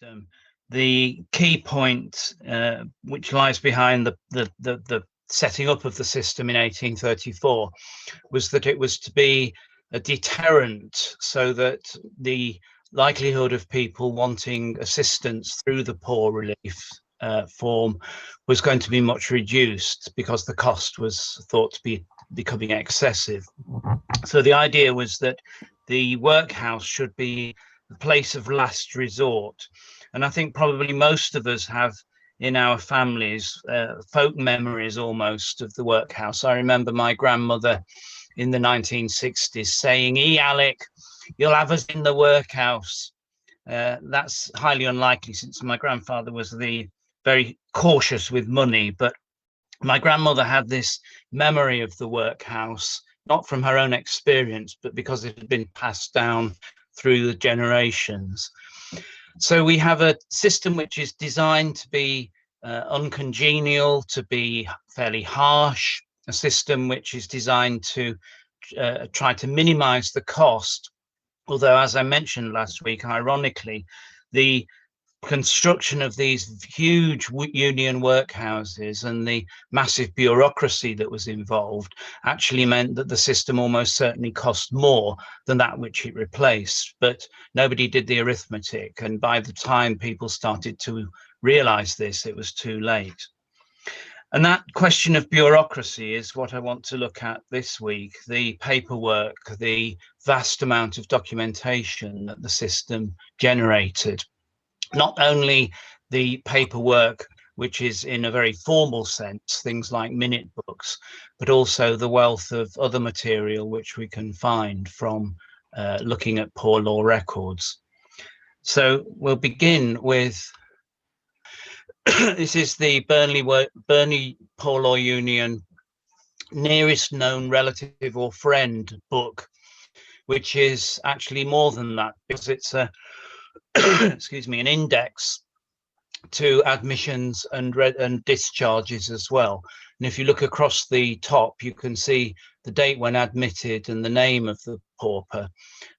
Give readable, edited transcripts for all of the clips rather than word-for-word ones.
system, the key point which lies behind the setting up of the system in 1834 was that it was to be a deterrent, so that the likelihood of people wanting assistance through the poor relief form was going to be much reduced, because the cost was thought to be becoming excessive. So the idea was that the workhouse should be the place of last resort. And I think probably most of us have in our families folk memories almost of the workhouse. I remember my grandmother in the 1960s saying, Alec, you'll have us in the workhouse. That's highly unlikely, since my grandfather was very cautious with money, but my grandmother had this memory of the workhouse, not from her own experience, but because it had been passed down through the generations. So we have a system which is designed to be uncongenial, to be fairly harsh, a system which is designed to try to minimize the cost. Although, as I mentioned last week, ironically, the construction of these huge union workhouses and the massive bureaucracy that was involved actually meant that the system almost certainly cost more than that which it replaced. But nobody did the arithmetic, and by the time people started to realize this, it was too late. And that question of bureaucracy is what I want to look at this week, the paperwork, the vast amount of documentation that the system generated. Not only the paperwork, which is in a very formal sense, things like minute books, but also the wealth of other material which we can find from looking at poor law records. So we'll begin with, this is the Burnley Poor Law Union Nearest Known Relative or Friend book, which is actually more than that, because it's a excuse me, an index to admissions and discharges as well. And if you look across the top, you can see the date when admitted and the name of the pauper.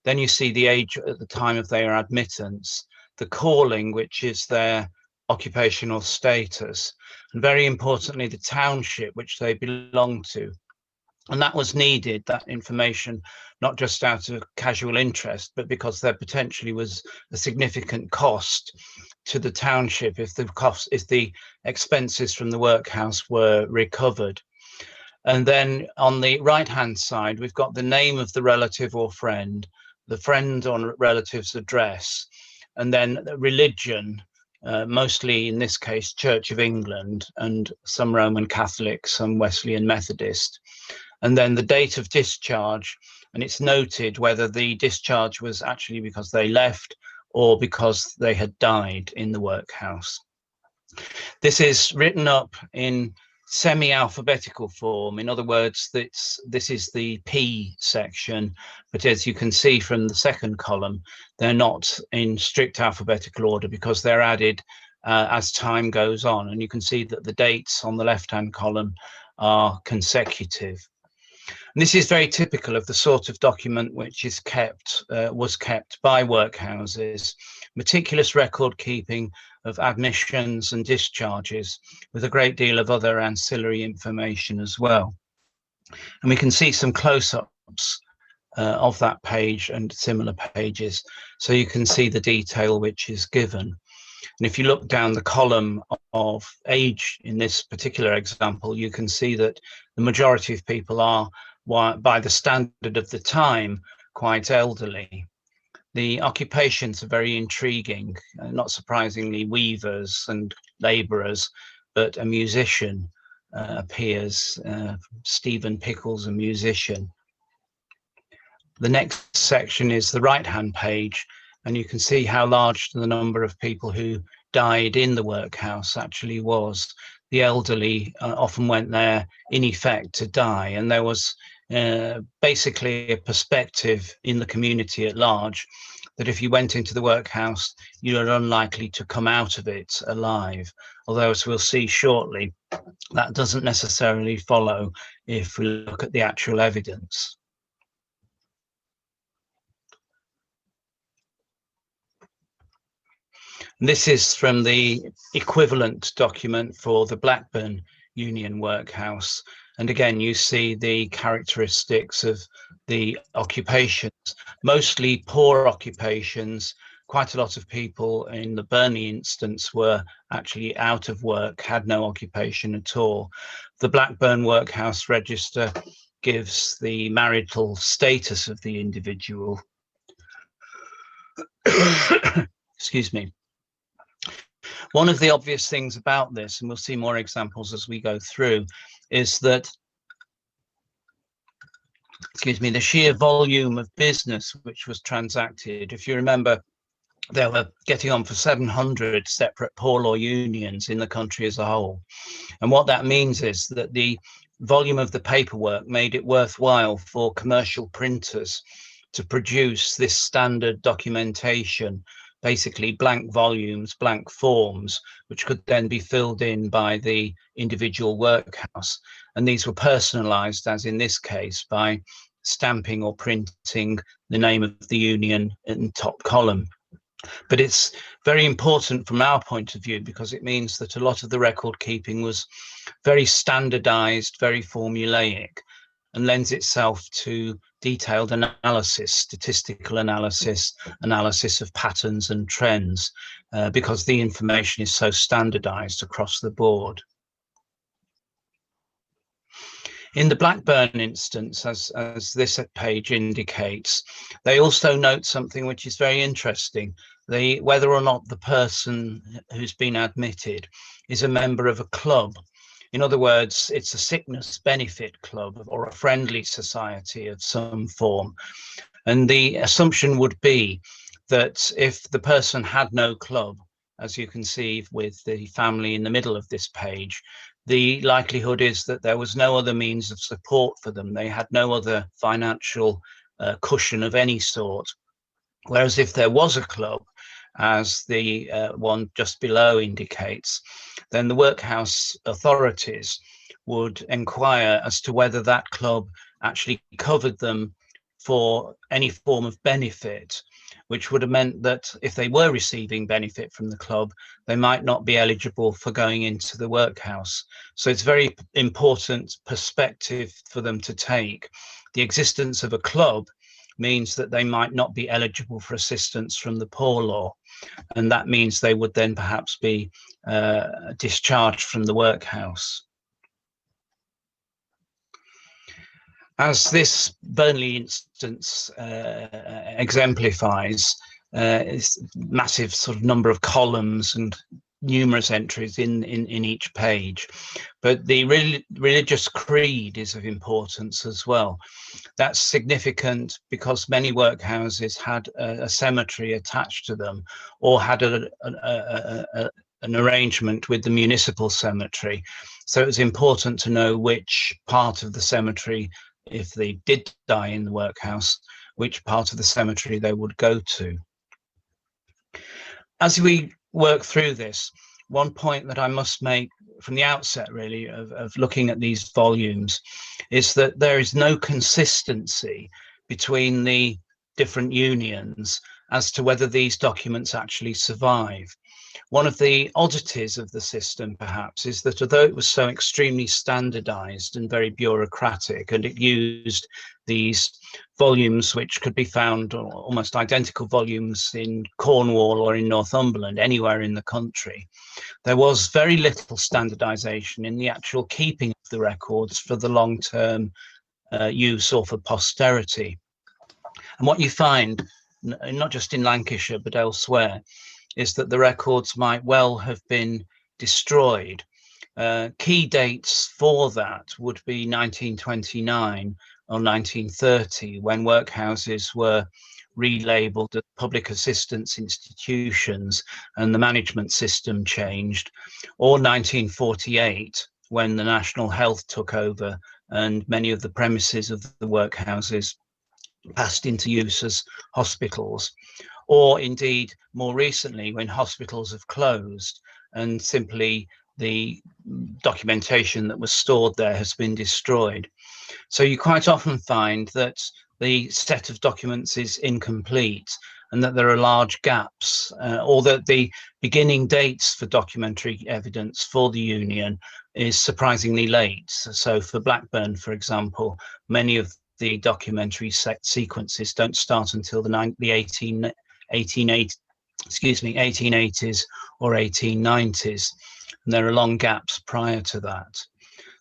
Then you see the age at the time of their admittance, the calling, which is their occupational status, and very importantly, the township which they belong to. And that was needed, that information, not just out of casual interest, but because there potentially was a significant cost to the township if the expenses from the workhouse were recovered. And then on the right-hand side, we've got the name of the relative or friend, the friend or relative's address, and then the religion, mostly in this case, Church of England, and some Roman Catholic, some Wesleyan Methodist. And then the date of discharge, and it's noted whether the discharge was actually because they left or because they had died in the workhouse. This is written up in semi-alphabetical form. In other words, this is the P section, but as you can see from the second column, they're not in strict alphabetical order because they're added as time goes on. And you can see that the dates on the left-hand column are consecutive. And this is very typical of the sort of document which is was kept by workhouses, meticulous record keeping of admissions and discharges, with a great deal of other ancillary information as well. And we can see some close-ups of that page and similar pages, so you can see the detail which is given. And if you look down the column of age in this particular example, you can see that the majority of people are, by the standard of the time, quite elderly. The occupations are very intriguing, not surprisingly weavers and labourers, but a musician appears, Stephen Pickles, a musician. The next section is the right-hand page, and you can see how large the number of people who died in the workhouse actually was. The elderly often went there in effect to die, and there was basically a perspective in the community at large that if you went into the workhouse, you were unlikely to come out of it alive. Although, as we'll see shortly, that doesn't necessarily follow if we look at the actual evidence. And this is from the equivalent document for the Blackburn Union Workhouse. And again, you see the characteristics of the occupations, mostly poor occupations. Quite a lot of people in the Burnley instance were actually out of work, had no occupation at all. The Blackburn Workhouse register gives the marital status of the individual. Excuse me. One of the obvious things about this, and we'll see more examples as we go through, is that, excuse me, the sheer volume of business which was transacted. If you remember, they were getting on for 700 separate poor law unions in the country as a whole. And what that means is that the volume of the paperwork made it worthwhile for commercial printers to produce this standard documentation, basically blank volumes, blank forms, which could then be filled in by the individual workhouse. And these were personalized, as in this case, by stamping or printing the name of the union in the top column. But it's very important from our point of view, because it means that a lot of the record keeping was very standardized, very formulaic, and lends itself to detailed analysis, statistical analysis, analysis of patterns and trends, because the information is so standardized across the board. In the Blackburn instance, as this page indicates, they also note something which is very interesting. Whether or not the person who's been admitted is a member of a club. In other words, it's a sickness benefit club or a friendly society of some form. And the assumption would be that if the person had no club, as you can see with the family in the middle of this page, the likelihood is that there was no other means of support for them. They had no other financial cushion of any sort. Whereas if there was a club, as the one just below indicates, then the workhouse authorities would inquire as to whether that club actually covered them for any form of benefit, which would have meant that if they were receiving benefit from the club, they might not be eligible for going into the workhouse. So it's very important perspective for them to take. The existence of a club means that they might not be eligible for assistance from the poor law, and that means they would then perhaps be discharged from the workhouse. As this Burnley instance exemplifies, it's massive sort of number of columns and numerous entries in each page, but the religious creed is of importance as well. That's significant because many workhouses had a cemetery attached to them, or had an arrangement with the municipal cemetery. So it was important to know which part of the cemetery, if they did die in the workhouse, which part of the cemetery they would go to. As we work through this, one point that I must make from the outset, really, of looking at these volumes, is that there is no consistency between the different unions as to whether these documents actually survive. One of the oddities of the system, perhaps, is that although it was so extremely standardized and very bureaucratic, and it used these volumes which could be found, almost identical volumes, in Cornwall or in Northumberland, anywhere in the country, there was very little standardization in the actual keeping of the records for the long-term use or for posterity. And what you find, not just in Lancashire but elsewhere, is that the records might well have been destroyed. Key dates for that would be 1929 or 1930, when workhouses were relabeled as public assistance institutions and the management system changed, or 1948, when the National Health took over and many of the premises of the workhouses passed into use as hospitals, or indeed more recently when hospitals have closed and simply the documentation that was stored there has been destroyed. So you quite often find that the set of documents is incomplete, and that there are large gaps, or that the beginning dates for documentary evidence for the Union is surprisingly late. So for Blackburn, for example, many of the documentary sequences don't start until the 1880s or 1890s, and there are long gaps prior to that.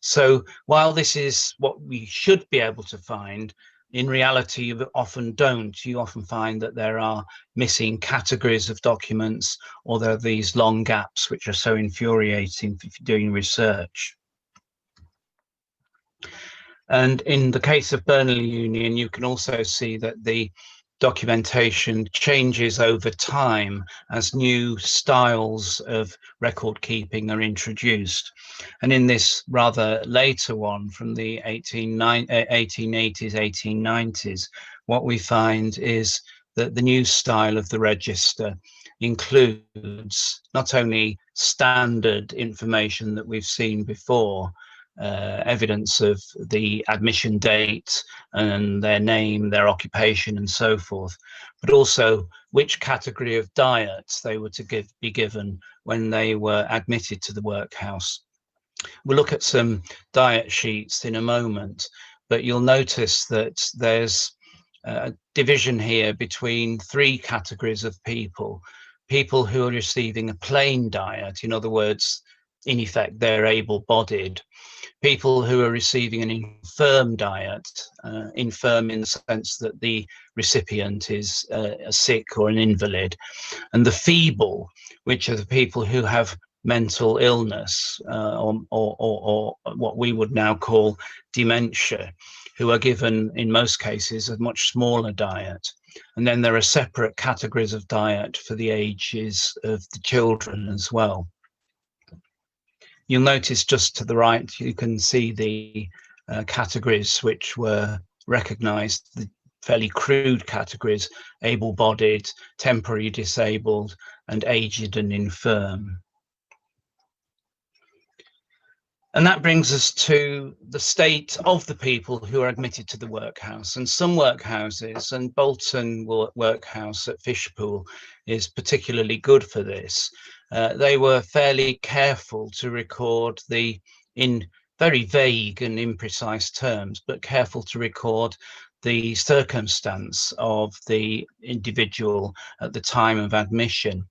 So while this is what we should be able to find, in reality you often don't. You often find that there are missing categories of documents, or there are these long gaps which are so infuriating if you're doing research. And in the case of Burnley Union, you can also see that the documentation changes over time as new styles of record keeping are introduced. And in this rather later one from the 1880s, 1890s, what we find is that the new style of the register includes not only standard information that we've seen before, evidence of the admission date and their name, their occupation and so forth, but also which category of diet they were to be given when they were admitted to the workhouse. We'll look at some diet sheets in a moment, but you'll notice that there's a division here between three categories of people. People who are receiving a plain diet, in other words, in effect, they're able-bodied. People who are receiving an infirm diet, infirm in the sense that the recipient is sick or an invalid, and the feeble, which are the people who have mental illness, or what we would now call dementia, who are given, in most cases, a much smaller diet. And then there are separate categories of diet for the ages of the children as well. You'll notice just to the right, you can see the categories which were recognised, the fairly crude categories: able-bodied, temporarily disabled, and aged and infirm. And that brings us to the state of the people who are admitted to the workhouse. And some workhouses, and Bolton Workhouse at Fishpool is particularly good for this, they were fairly careful to record in very vague and imprecise terms, but careful to record the circumstance of the individual at the time of admission.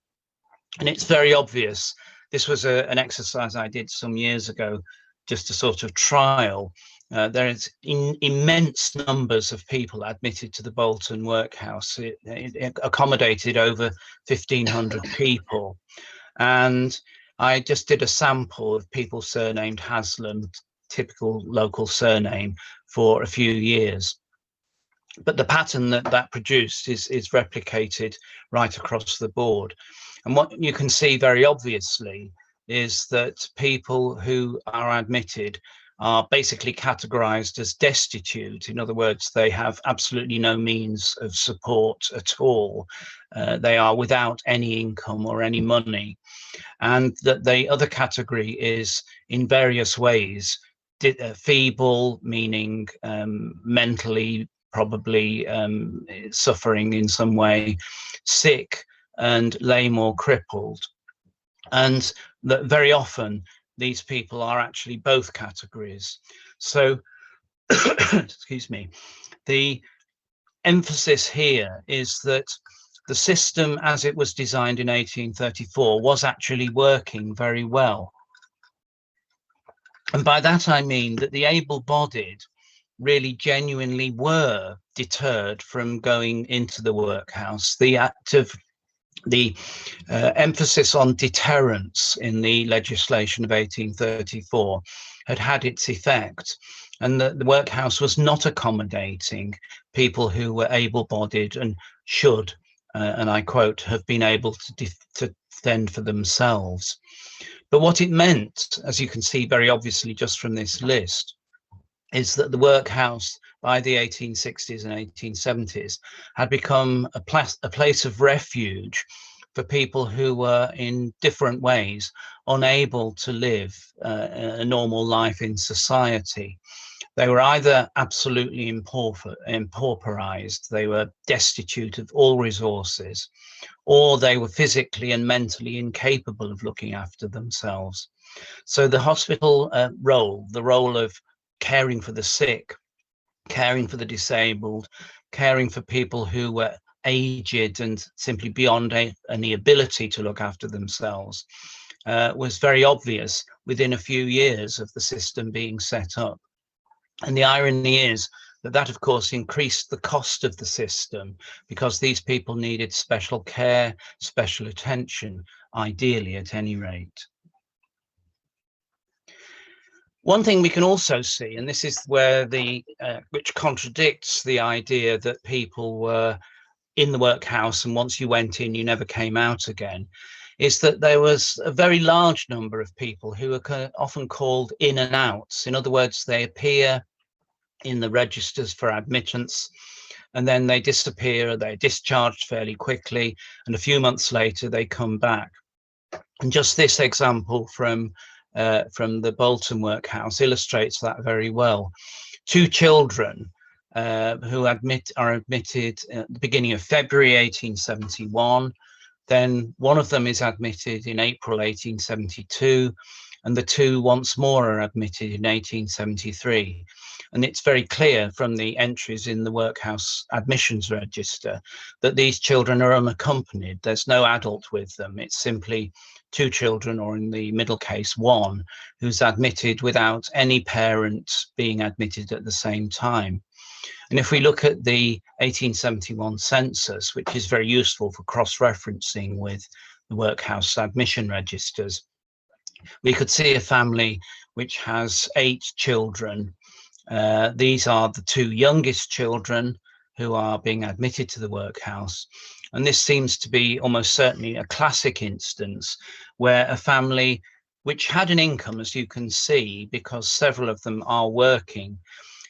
And it's very obvious. This was an exercise I did some years ago, just a sort of trial. There is immense numbers of people admitted to the Bolton Workhouse. It accommodated over 1,500 people. And I just did a sample of people surnamed Haslam, typical local surname, for a few years. But the pattern that produced is replicated right across the board. And what you can see very obviously is that people who are admitted are basically categorized as destitute. In other words, they have absolutely no means of support at all. They are without any income or any money. And that the other category is in various ways feeble, meaning mentally probably suffering in some way, sick, and lame or crippled. And that very often these people are actually both categories. So, excuse me, the emphasis here is that the system as it was designed in 1834 was actually working very well. And by that I mean that the able-bodied really genuinely were deterred from going into the workhouse. The act of the emphasis on deterrence in the legislation of 1834 had its effect, and the workhouse was not accommodating people who were able-bodied and should, and I quote, have been able to fend for themselves. But what it meant, as you can see very obviously just from this list, is that the workhouse by the 1860s and 1870s had become a place of refuge for people who were in different ways unable to live a normal life in society. They were either absolutely pauperized, they were destitute of all resources, or they were physically and mentally incapable of looking after themselves. So the hospital role, the role of caring for the sick, caring for the disabled, caring for people who were aged and simply beyond any ability to look after themselves, was very obvious within a few years of the system being set up. And the irony is that, of course, increased the cost of the system, because these people needed special care, special attention, ideally at any rate. One thing we can also see, and this is where which contradicts the idea that people were in the workhouse and once you went in, you never came out again, is that there was a very large number of people who are often called in and outs. In other words, they appear in the registers for admittance, and then they disappear, they're discharged fairly quickly, and a few months later they come back. And just this example from the Bolton Workhouse illustrates that very well. Two children who are admitted at the beginning of February 1871, then one of them is admitted in April 1872, and the two once more are admitted in 1873. And it's very clear from the entries in the workhouse admissions register that these children are unaccompanied. There's no adult with them. It's simply two children, or in the middle case, one, who's admitted without any parent being admitted at the same time. And if we look at the 1871 census, which is very useful for cross-referencing with the workhouse admission registers, we could see a family which has 8 children. These are the 2 youngest children who are being admitted to the workhouse. And this seems to be almost certainly a classic instance where a family which had an income, as you can see, because several of them are working,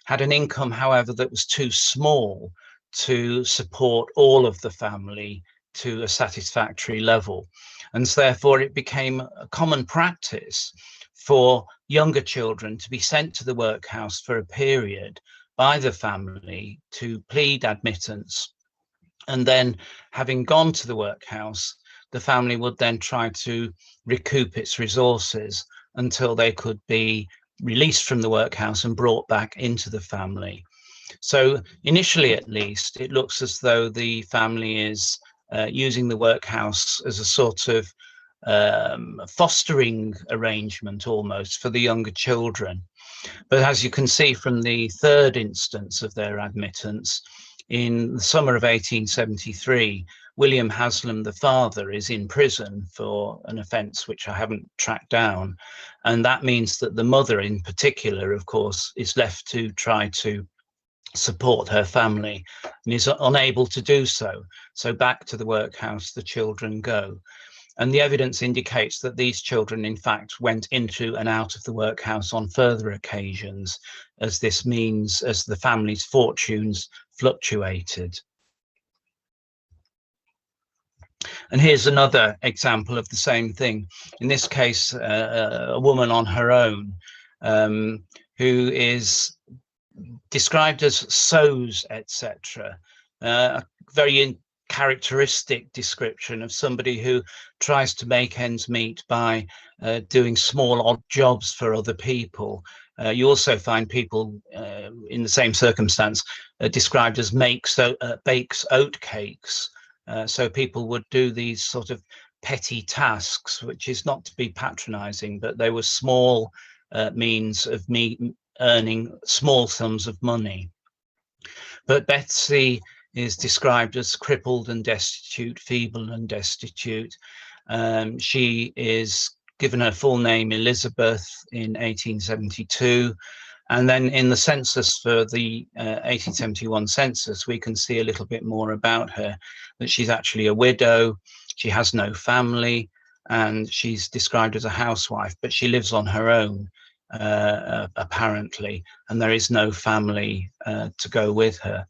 had an income, however, that was too small to support all of the family to a satisfactory level. And so therefore it became a common practice for younger children to be sent to the workhouse for a period by the family to plead admittance. And then, having gone to the workhouse, the family would then try to recoup its resources until they could be released from the workhouse and brought back into the family. So initially, at least, it looks as though the family is using the workhouse as a sort of fostering arrangement almost for the younger children. But as you can see from the third instance of their admittance, in the summer of 1873, William Haslam, the father, is in prison for an offence which I haven't tracked down. And that means that the mother in particular, of course, is left to try to support her family and is unable to do so. So back to the workhouse the children go. And the evidence indicates that these children, in fact, went into and out of the workhouse on further occasions, as this means as the family's fortunes fluctuated. And here's another example of the same thing. In this case, a woman on her own who is described as sews, etc. A very characteristic description of somebody who tries to make ends meet by doing small odd jobs for other people. You also find people in the same circumstance described as bakes oat cakes. So people would do these sort of petty tasks, which is not to be patronizing, but they were small means of me earning small sums of money. But Betsy is described as crippled and destitute, feeble and destitute. She is given her full name Elizabeth in 1872. And then in the census for the 1871 census, we can see a little bit more about her, that she's actually a widow, she has no family, and she's described as a housewife, but she lives on her own, apparently, and there is no family to go with her.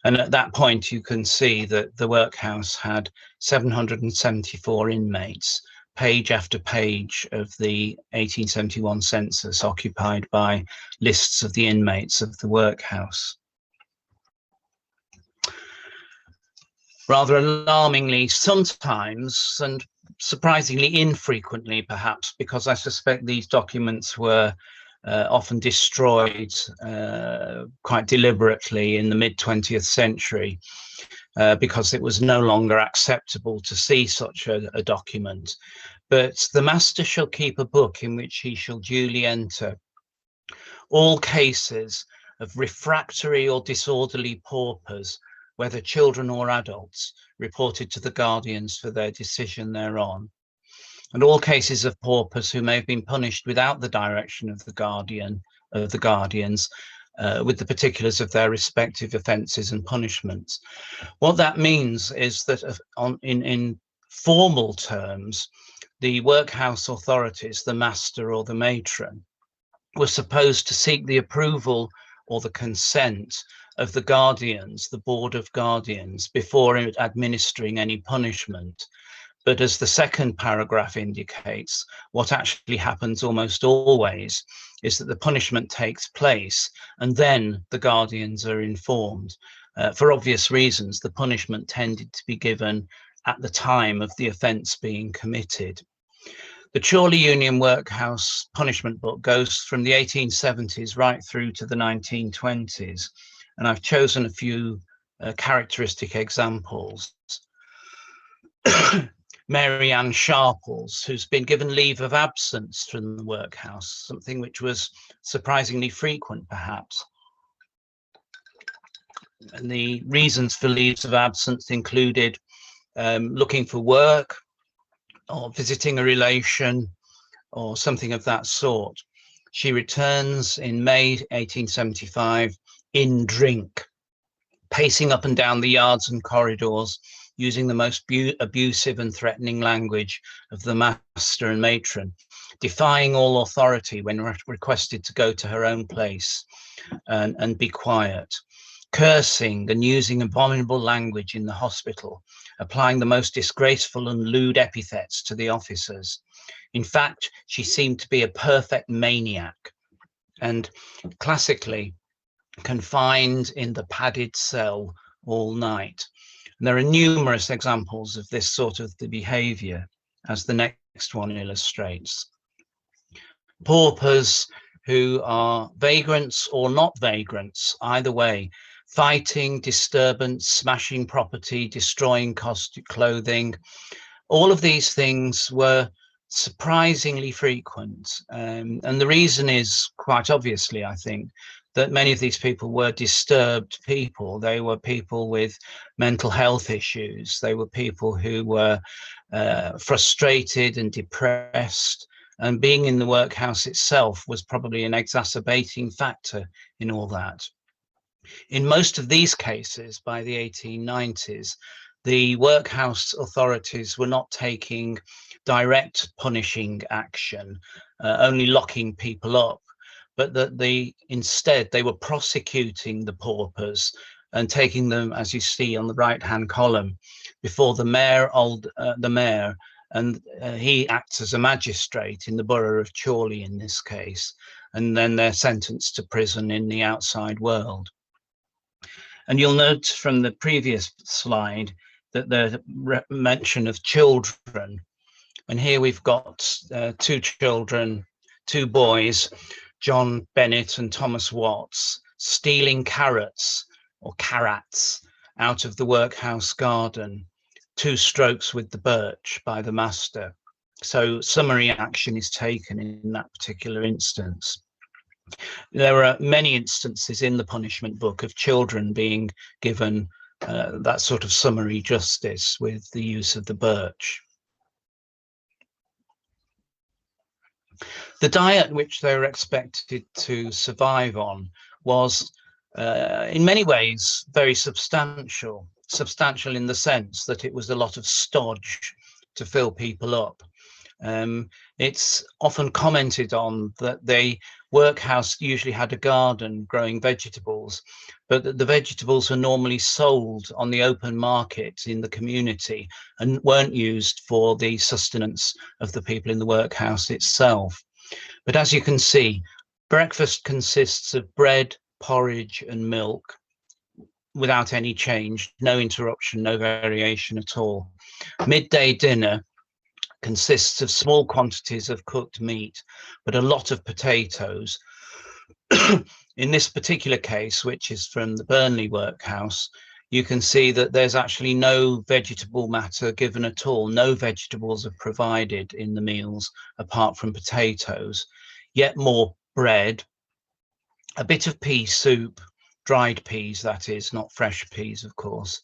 And at that point, you can see that the workhouse had 774 inmates, page after page of the 1871 census occupied by lists of the inmates of the workhouse. Rather alarmingly, sometimes, and surprisingly infrequently perhaps, because I suspect these documents were often destroyed quite deliberately in the mid-20th century, because it was no longer acceptable to see such a document. But the master shall keep a book in which he shall duly enter all cases of refractory or disorderly paupers, whether children or adults, reported to the guardians for their decision thereon, and all cases of paupers who may have been punished without the direction of the guardians, with the particulars of their respective offences and punishments. What that means is that in formal terms, the workhouse authorities, the master or the matron, were supposed to seek the approval or the consent of the guardians, the board of guardians, before administering any punishment. But as the second paragraph indicates, what actually happens almost always is that the punishment takes place and then the guardians are informed. For obvious reasons, the punishment tended to be given at the time of the offence being committed. The Chorley Union Workhouse punishment book goes from the 1870s right through to the 1920s, and I've chosen a few characteristic examples. Mary Ann Sharples, who's been given leave of absence from the workhouse, something which was surprisingly frequent perhaps. And the reasons for leaves of absence included looking for work, or visiting a relation, or something of that sort. She returns in May 1875 in drink, pacing up and down the yards and corridors, using the most abusive and threatening language of the master and matron, defying all authority when requested to go to her own place and be quiet, cursing and using abominable language in the hospital, applying the most disgraceful and lewd epithets to the officers. In fact, she seemed to be a perfect maniac, and classically confined in the padded cell all night. And there are numerous examples of this sort of the behaviour, as the next one illustrates. Paupers who are vagrants or not vagrants, either way, fighting, disturbance, smashing property, destroying clothing. All of these things were surprisingly frequent. And the reason is quite obviously, I think, that many of these people were disturbed people. They were people with mental health issues. They were people who were frustrated and depressed. And being in the workhouse itself was probably an exacerbating factor in all that. In most of these cases, by the 1890s, the workhouse authorities were not taking direct punishing action, only locking people up, but that instead they were prosecuting the paupers and taking them, as you see on the right-hand column, before the mayor, and he acts as a magistrate in the borough of Chorley in this case, and then they're sentenced to prison in the outside world. And you'll note from the previous slide that there's mention of children. And here we've got two children, two boys, John Bennett and Thomas Watts, stealing carrots or carrots out of the workhouse garden, 2 strokes with the birch by the master. So summary action is taken in that particular instance. There are many instances in the punishment book of children being given that sort of summary justice with the use of the birch. The diet which they were expected to survive on was in many ways very substantial in the sense that it was a lot of stodge to fill people up. It's often commented on that the workhouse usually had a garden growing vegetables, but that the vegetables are normally sold on the open market in the community and weren't used for the sustenance of the people in the workhouse itself. But as you can see, breakfast consists of bread, porridge and milk without any change, no interruption, no variation at all. Midday dinner consists of small quantities of cooked meat, but a lot of potatoes. In this particular case, which is from the Burnley workhouse, you can see that there's actually no vegetable matter given at all. No vegetables are provided in the meals apart from potatoes, yet more bread, a bit of pea soup, dried peas, that is, not fresh peas, of course,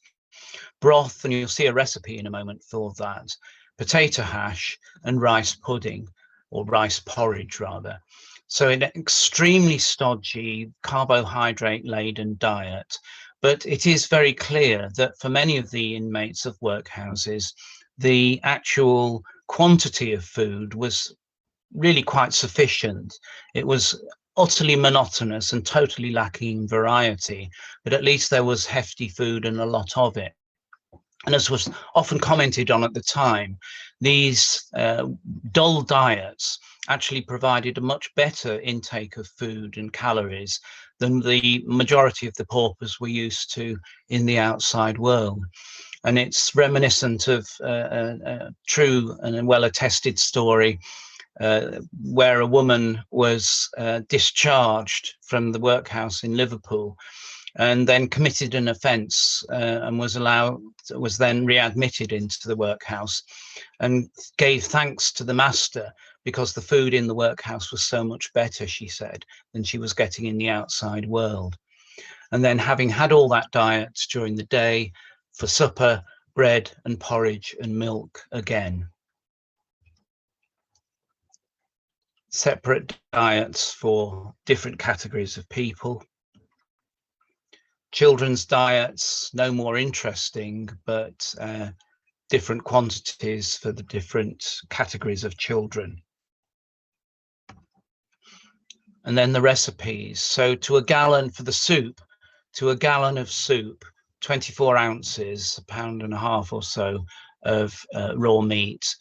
broth, and you'll see a recipe in a moment for that, potato hash, and rice pudding, or rice porridge rather. So an extremely stodgy, carbohydrate-laden diet, but it is very clear that for many of the inmates of workhouses, the actual quantity of food was really quite sufficient. It was utterly monotonous and totally lacking variety, but at least there was hefty food and a lot of it. And as was often commented on at the time, these dull diets actually provided a much better intake of food and calories than the majority of the paupers were used to in the outside world. And it's reminiscent of a true and a well-attested story where a woman was discharged from the workhouse in Liverpool and then committed an offence and was then readmitted into the workhouse and gave thanks to the master because the food in the workhouse was so much better, she said, than she was getting in the outside world. And then, having had all that diet during the day, for supper, bread and porridge and milk again. Separate diets for different categories of people. Children's diets, no more interesting, but different quantities for the different categories of children. And then the recipes. So to a gallon for the soup, to a gallon of soup, 24 ounces, £1.5 pounds or so of raw meat,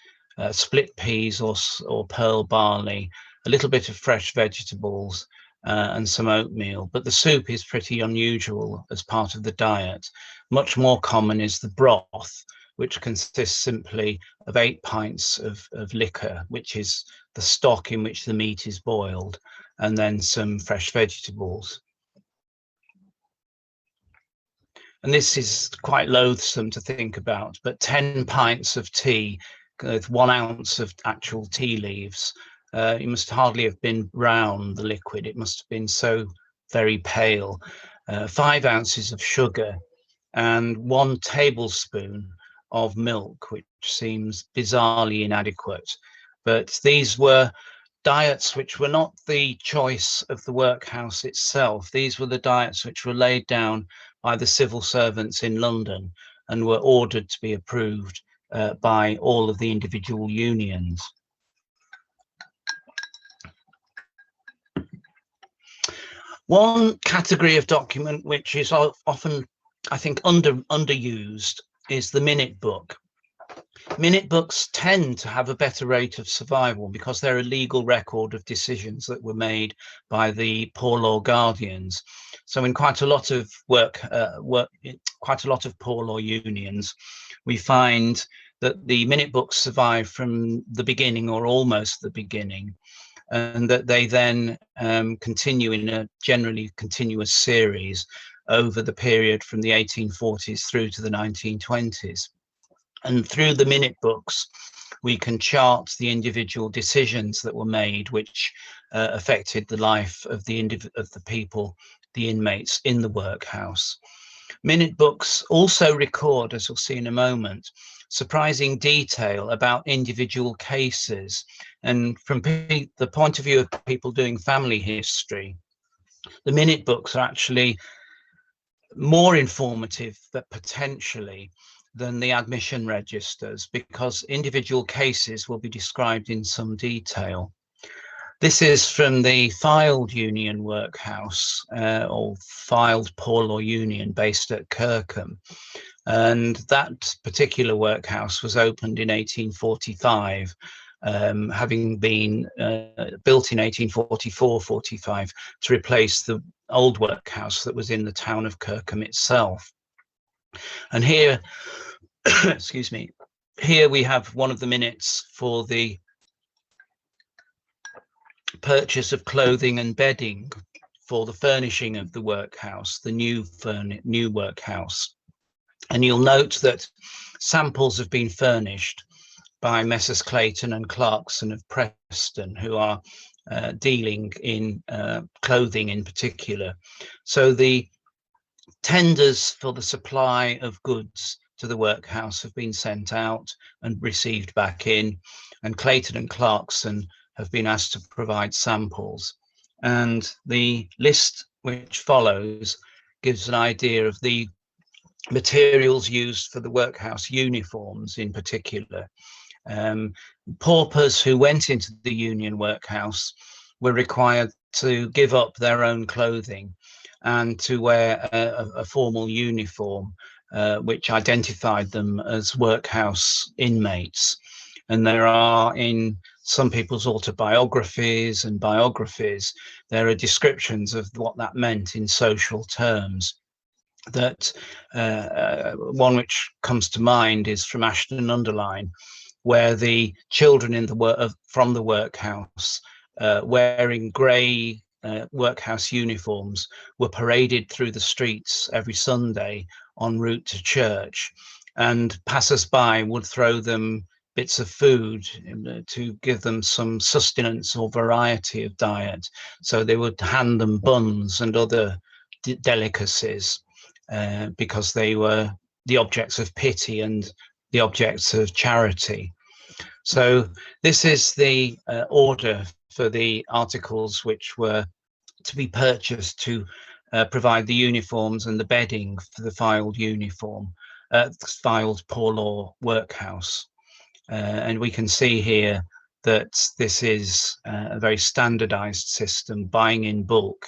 split peas or pearl barley, a little bit of fresh vegetables, and some oatmeal. But the soup is pretty unusual as part of the diet. Much more common is the broth, which consists simply of 8 pints of liquor, which is the stock in which the meat is boiled, and then some fresh vegetables. And this is quite loathsome to think about, but 10 pints of tea with 1 ounce of actual tea leaves. It must hardly have been brown, the liquid. It must have been so very pale. 5 ounces of sugar and 1 tablespoon of milk, which seems bizarrely inadequate. But these were diets which were not the choice of the workhouse itself. These were the diets which were laid down by the civil servants in London and were ordered to be approved by all of the individual unions. One category of document which is often, I think, underused is the minute book. Minute books tend to have a better rate of survival because they're a legal record of decisions that were made by the poor law guardians. So in quite a lot of quite a lot of poor law unions, we find that the minute books survive from the beginning or almost the beginning, and that they then continue in a generally continuous series over the period from the 1840s through to the 1920s. And through the minute books, we can chart the individual decisions that were made, which affected the life of the people, the inmates in the workhouse. Minute books also record, as we'll see in a moment, surprising detail about individual cases. And from the point of view of people doing family history, the minute books are actually more informative, but potentially, than the admission registers, because individual cases will be described in some detail. This is from the filed Union Workhouse, or filed Poor Law Union, based at Kirkham. And that particular workhouse was opened in 1845, having been built in 1844-45 to replace the old workhouse that was in the town of Kirkham itself. And here, excuse me, here we have one of the minutes for the purchase of clothing and bedding for the furnishing of the workhouse, the new workhouse. And you'll note that samples have been furnished by Messrs. Clayton and Clarkson of Preston, who are dealing in clothing in particular. So the tenders for the supply of goods to the workhouse have been sent out and received back in, and Clayton and Clarkson have been asked to provide samples. And the list which follows gives an idea of the materials used for the workhouse uniforms in particular. Paupers who went into the Union Workhouse were required to give up their own clothing and to wear a formal uniform which identified them as workhouse inmates. And there are, in some people's autobiographies and biographies, there are descriptions of what that meant in social terms. That one which comes to mind is from Ashton-under-Lyne, where the children in the from the workhouse wearing grey workhouse uniforms were paraded through the streets every Sunday en route to church, and passers-by would throw them bits of food to give them some sustenance or variety of diet. So they would hand them buns and other delicacies because they were the objects of pity and the objects of charity. So this is the order for the articles which were to be purchased to provide the uniforms and the bedding for the filed filed Poor Law Workhouse. And we can see here that this is a very standardised system, buying in bulk,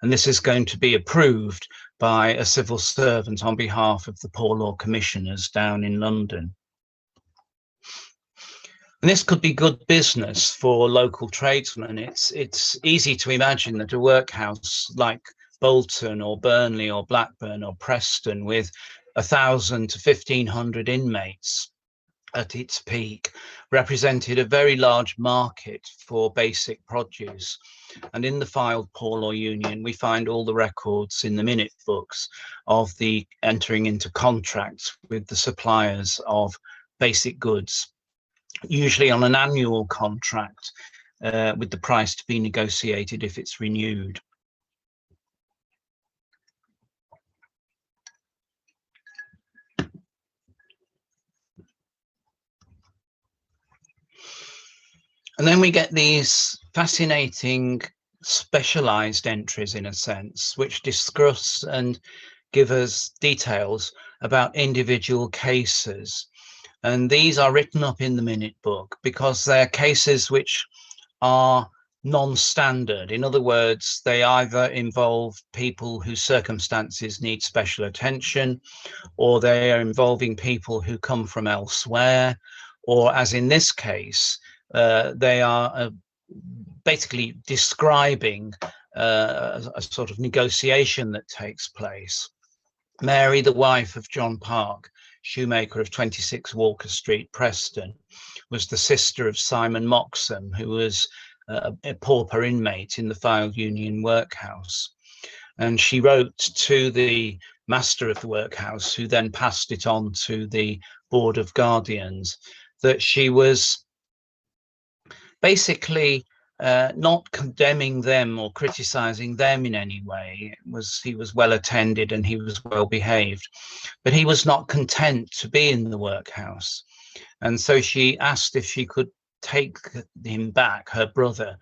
and this is going to be approved by a civil servant on behalf of the Poor Law Commissioners down in London. And this could be good business for local tradesmen. It's easy to imagine that a workhouse like Bolton or Burnley or Blackburn or Preston, with 1,000 to 1,500 inmates at its peak, represented a very large market for basic produce. And in the filed Poor Law Union, we find all the records in the minute books of the entering into contracts with the suppliers of basic goods, usually on an annual contract, with the price to be negotiated if it's renewed. And then we get these fascinating specialized entries, in a sense, which discuss and give us details about individual cases. And these are written up in the minute book because they're cases which are non-standard. In other words, they either involve people whose circumstances need special attention, or they are involving people who come from elsewhere, or, as in this case, they are basically describing a sort of negotiation that takes place. Mary, the wife of John Park, shoemaker of 26 Walker Street, Preston, was the sister of Simon Moxham, who was a pauper inmate in the filed Union Workhouse. And she wrote to the master of the workhouse, who then passed it on to the Board of Guardians, that she was basically not condemning them or criticizing them in any way. He was well attended and he was well behaved, but he was not content to be in the workhouse. And so she asked if she could take him back, her brother,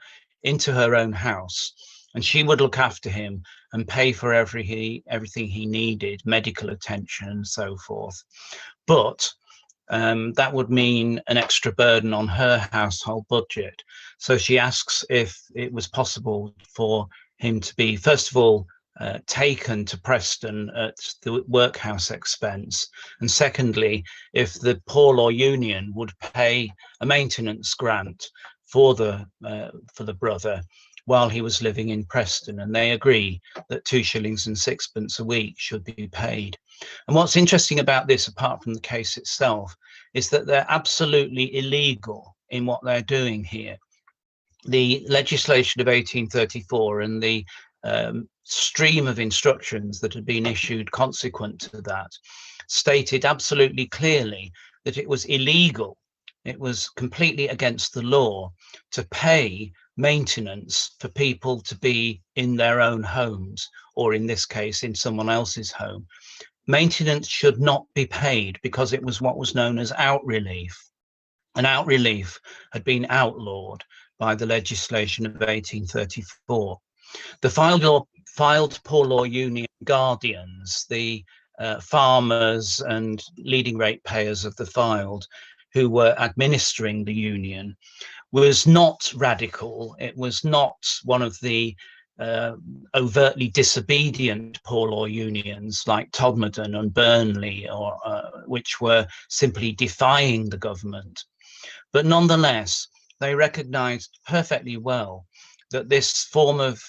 into her own house, and she would look after him and pay for everything he needed, medical attention and so forth. But that would mean an extra burden on her household budget. So she asks if it was possible for him to be, first of all, taken to Preston at the workhouse expense, and secondly, if the Poor Law Union would pay a maintenance grant for the brother while he was living in Preston, and they agree that 2 shillings and 6pence a week should be paid. And what's interesting about this, apart from the case itself, is that they're absolutely illegal in what they're doing here. The legislation of 1834 and the stream of instructions that had been issued consequent to that stated absolutely clearly that it was illegal, it was completely against the law to pay maintenance for people to be in their own homes, or in this case in someone else's home. Maintenance should not be paid because it was what was known as out relief, and out relief had been outlawed by the legislation of 1834. The filed Poor Law Union guardians, the farmers and leading ratepayers of the filed, who were administering the union, was not radical. It was not one of the overtly disobedient Poor Law unions like Todmorden and Burnley, or which were simply defying the government. But nonetheless, they recognised perfectly well that this form of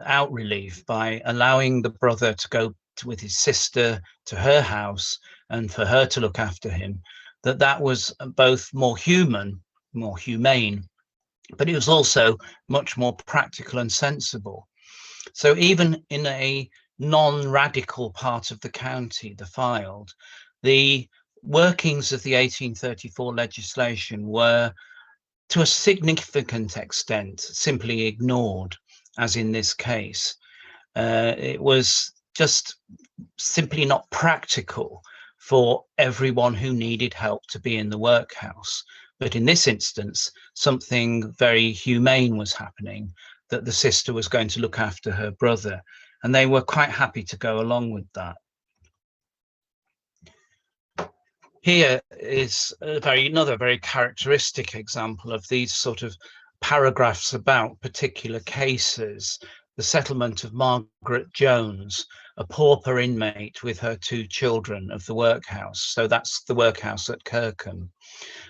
out relief, by allowing the brother to go with his sister to her house and for her to look after him, that was both more human, more humane, but it was also much more practical and sensible. So even in a non-radical part of the county, the filed, the workings of the 1834 legislation were to a significant extent simply ignored, as in this case. It was just simply not practical for everyone who needed help to be in the workhouse. But in this instance, something very humane was happening, that the sister was going to look after her brother, and they were quite happy to go along with that. Here is another very characteristic example of these sort of paragraphs about particular cases. The settlement of Margaret Jones, a pauper inmate with her 2 children of the workhouse. So that's the workhouse at Kirkham,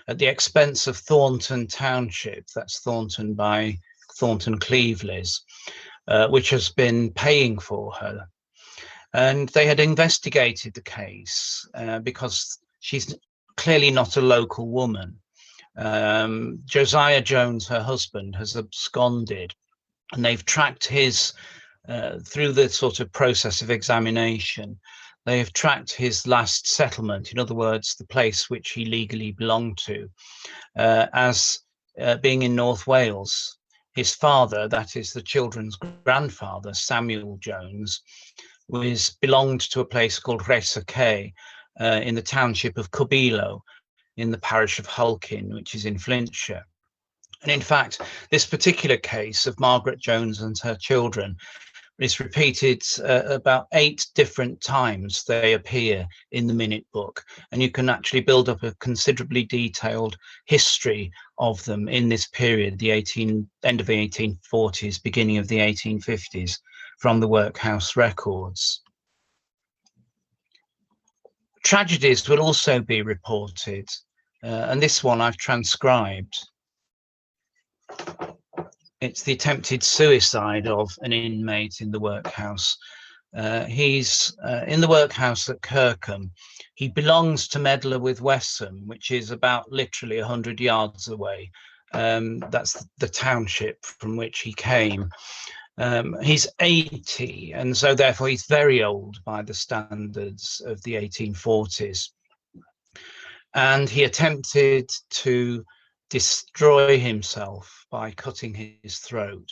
at the expense of Thornton Township, that's Thornton by Thornton Cleveleys, which has been paying for her. And they had investigated the case because she's clearly not a local woman. Josiah Jones, her husband, has absconded, and they've tracked his, through the sort of process of examination, they have tracked his last settlement, in other words, the place which he legally belonged to, as being in North Wales. His father, that is the children's grandfather, Samuel Jones, belonged to a place called Resace in the township of Cubilo in the parish of Hulkin, which is in Flintshire. And in fact, this particular case of Margaret Jones and her children is repeated about 8 different times. They appear in the minute book, and you can actually build up a considerably detailed history of them in this period, the end of the 1840s, beginning of the 1850s, from the workhouse records. Tragedies will also be reported, and this one I've transcribed. It's the attempted suicide of an inmate in the workhouse. He's in the workhouse at Kirkham. He belongs to Medlar with Wesham, which is about literally 100 yards away. That's the township from which he came. He's 80, and so therefore he's very old by the standards of the 1840s. And he attempted to destroy himself by cutting his throat.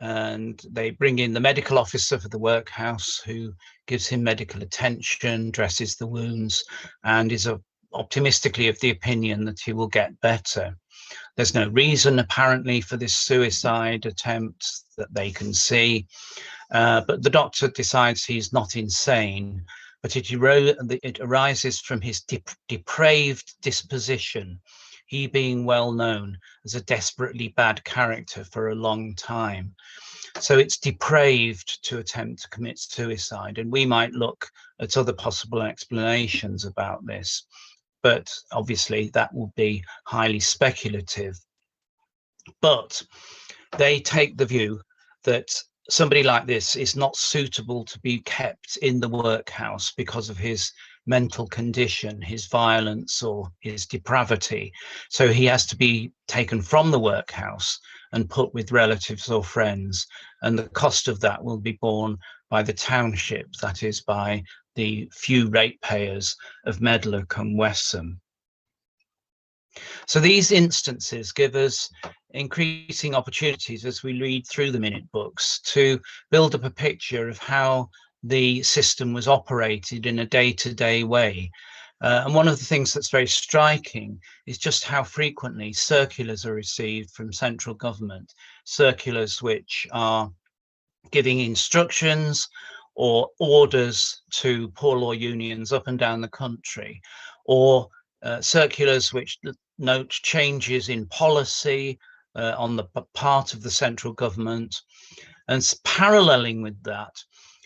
And they bring in the medical officer for the workhouse, who gives him medical attention, dresses the wounds, and is optimistically of the opinion that he will get better. There's no reason apparently for this suicide attempt that they can see, but the doctor decides he's not insane, but it arises from his depraved disposition, he being well known as a desperately bad character for a long time. So it's depraved to attempt to commit suicide, and we might look at other possible explanations about this, but obviously that will be highly speculative. But they take the view that somebody like this is not suitable to be kept in the workhouse because of his mental condition, his violence, or his depravity. So he has to be taken from the workhouse and put with relatives or friends. And the cost of that will be borne by the township, that is, by the few ratepayers of Medlock and Westham. So these instances give us increasing opportunities as we read through the minute books to build up a picture of how the system was operated in a day-to-day way. And one of the things that's very striking is just how frequently circulars are received from central government, circulars which are giving instructions or orders to poor law unions up and down the country, or circulars which note changes in policy on the part of the central government. And paralleling with that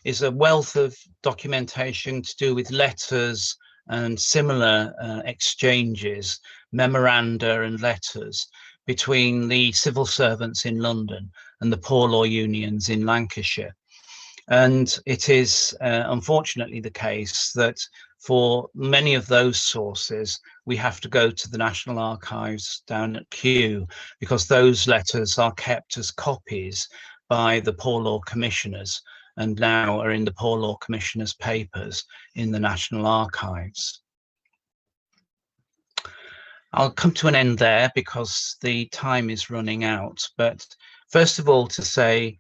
is a wealth of documentation to do with letters and similar exchanges, memoranda and letters between the civil servants in London and the poor law unions in Lancashire. And it is unfortunately the case that for many of those sources, we have to go to the National Archives down at Kew, because those letters are kept as copies by the Poor Law Commissioners and now are in the Poor Law Commissioners' papers in the National Archives. I'll come to an end there because the time is running out, but first of all to say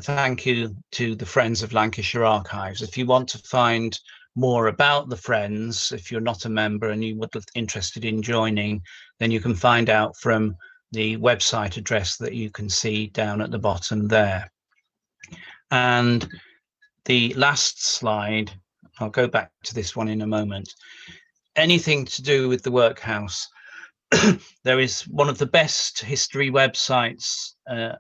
thank you to the Friends of Lancashire Archives. If you want to find more about the Friends, if you're not a member and you would be interested in joining, then you can find out from the website address that you can see down at the bottom there. And the last slide, I'll go back to this one in a moment. Anything to do with the workhouse, there is one of the best history websites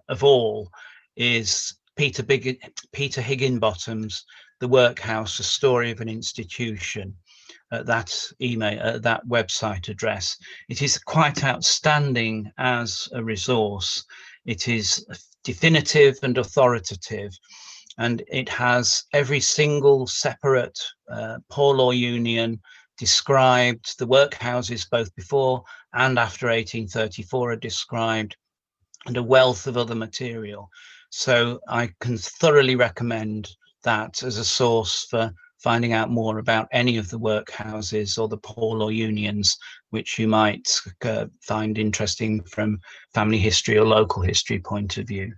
of all is Peter Higginbotham's The Workhouse, A Story of an Institution. That email, that website address. It is quite outstanding as a resource. It is definitive and authoritative, and it has every single separate poor law union described. The workhouses both before and after 1834 are described, and a wealth of other material. So I can thoroughly recommend that as a source for finding out more about any of the workhouses or the poor law unions, which you might find interesting from family history or local history point of view.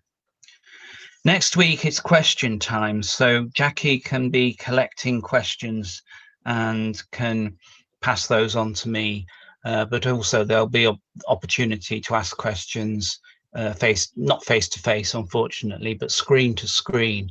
Next week it's question time, so Jackie can be collecting questions and can pass those on to me, but also there'll be an opportunity to ask questions not face to face, unfortunately, but screen to screen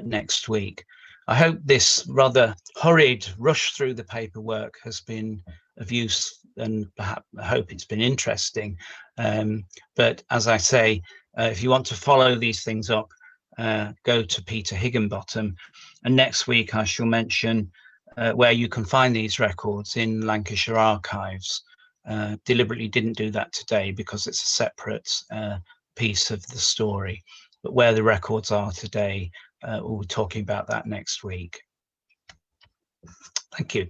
next week. I hope this rather hurried rush through the paperwork has been of use, and perhaps I hope it's been interesting. But as I say, if you want to follow these things up, go to Peter Higginbotham. And next week I shall mention where you can find these records in Lancashire Archives. Deliberately didn't do that today because it's a separate piece of the story, but where the records are today, we'll be talking about that next week. Thank you.